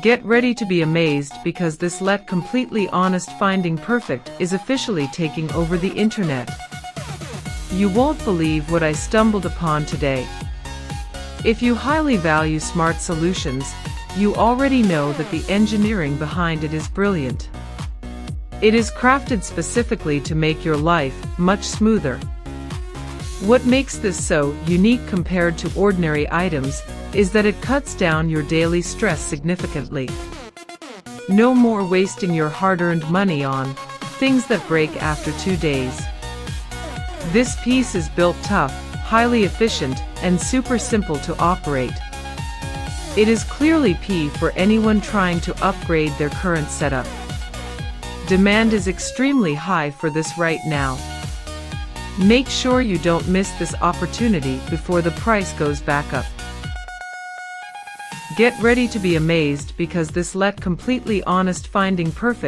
Get ready to be amazed because this Let Completely Honest Finding Perfect is officially taking over the internet. You won't believe what I stumbled upon today. If you highly value smart solutions, you already know that the engineering behind it is brilliant. It is crafted specifically to make your life much smoother. What makes this so unique compared to ordinary items is that it cuts down your daily stress significantly. No more wasting your hard-earned money on things that break after 2 days. This piece is built tough, highly efficient, and super simple to operate. It is clearly P for anyone trying to upgrade their current setup. Demand is extremely high for this right now. Make sure you don't miss this opportunity before the price goes back up. Get ready to be amazed because this Let Completely Honest Finding Perfect